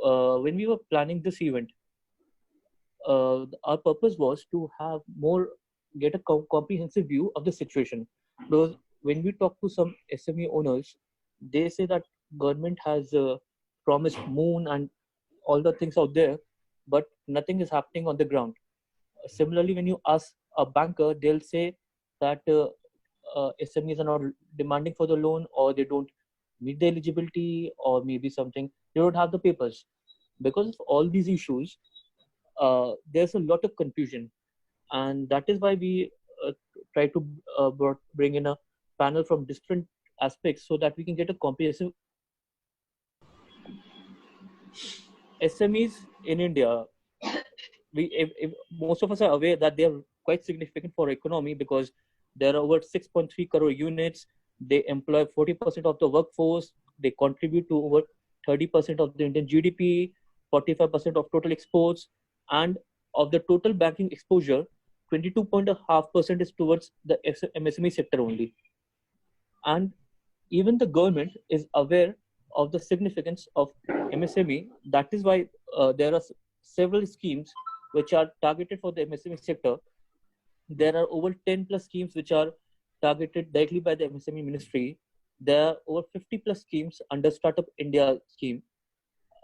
when we were planning this event, our purpose was to have get a comprehensive view of the situation. Because when we talk to some SME owners, they say that government has promised moon and all the things out there, but nothing is happening on the ground. Similarly, when you ask a banker, they'll say that SMEs are not demanding for the loan, or they don't meet the eligibility, or maybe something, they don't have the papers. Because of all these issues, there's a lot of confusion, and that is why we try to bring in a panel from different aspects so that we can get a comprehensive. SMEs in India, if most of us are aware that they are quite significant for economy, because there are over 6.3 crore units. They employ 40% of the workforce. They contribute to over 30% of the Indian GDP, 45% of total exports, and of the total banking exposure, 22.5% is towards the MSME sector only. And even the government is aware of the significance of MSME. That is why there are several schemes which are targeted for the MSME sector. There are over 10 plus schemes which are targeted directly by the MSME ministry. There are over 50 plus schemes under Startup India scheme.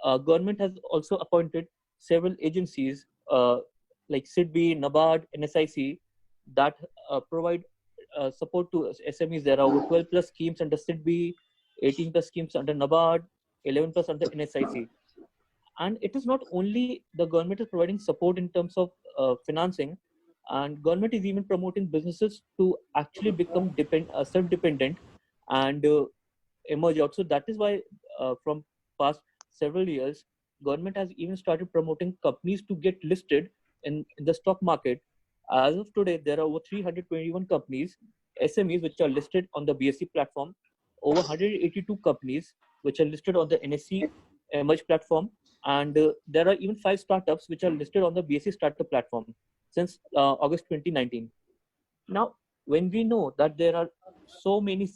Government has also appointed several agencies like SIDBI, NABARD, NSIC that provide support to SMEs. There are over 12 plus schemes under SIDBI, 18 plus schemes under NABARD, 11 plus under NSIC. And it is not only the government is providing support in terms of financing, and government is even promoting businesses to actually become self-dependent and emerge out. So that is why from past several years, government has even started promoting companies to get listed in the stock market. As of today, there are over 321 companies, SMEs, which are listed on the BSE platform, over 182 companies which are listed on the NSE Emerge platform, and there are even 5 startups which are listed on the BSE startup platform since August 2019. Now, when we know that there are so many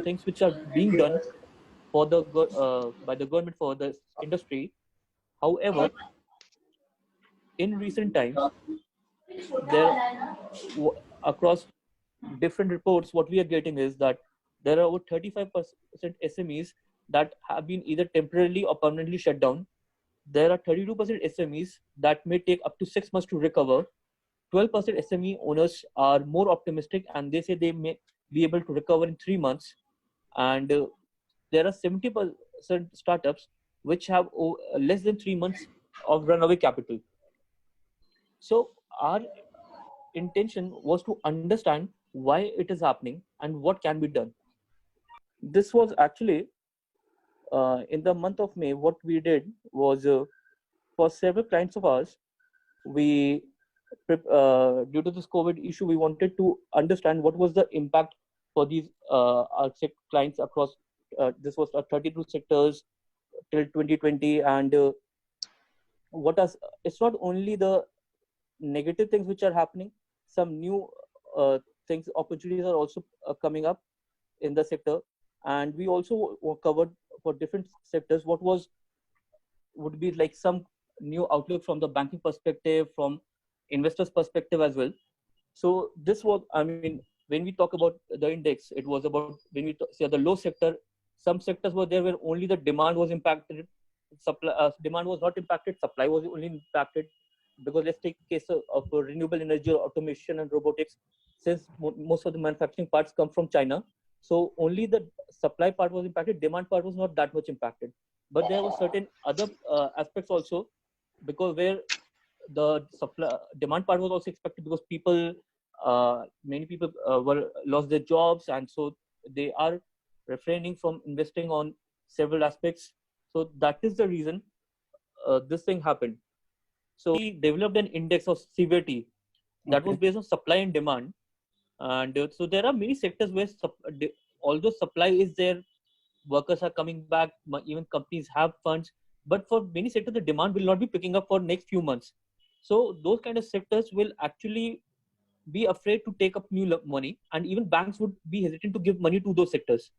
things which are being done for the by the government for the industry, however, in recent times, there across different reports, what we are getting is that there are over 35% SMEs that have been either temporarily or permanently shut down. There are 32% SMEs that may take up to 6 months to recover. 12% SME owners are more optimistic, and they say they may be able to recover in 3 months. And there are 70% startups which have less than 3 months of runaway capital. So our intention was to understand why it is happening and what can be done. This was actually in the month of May. What we did was for several clients of ours, we due to this COVID issue, we wanted to understand what was the impact for these clients across. This was 32 sectors till 2020, and it's not only the negative things which are happening. Some new things, opportunities are also coming up in the sector, and we also covered for different sectors what would be like some new outlook from the banking perspective, from investors perspective as well. So this was, I mean, when we talk about the index, it was about, when we say the low sector, some sectors were there where only the demand was impacted, demand was not impacted, supply was only impacted. Because let's take case of renewable energy, automation and robotics. Since most of the manufacturing parts come from China, so only the supply part was impacted, demand part was not that much impacted. But there were certain other aspects also, because where the demand part was also expected, because many people lost their jobs, and so they are refraining from investing on several aspects. So that is the reason this thing happened. So we developed an index of severity that was based on supply and demand. And so there are many sectors where although supply is there, workers are coming back, even companies have funds, but for many sectors, the demand will not be picking up for next few months. So those kind of sectors will actually be afraid to take up new money, and even banks would be hesitant to give money to those sectors.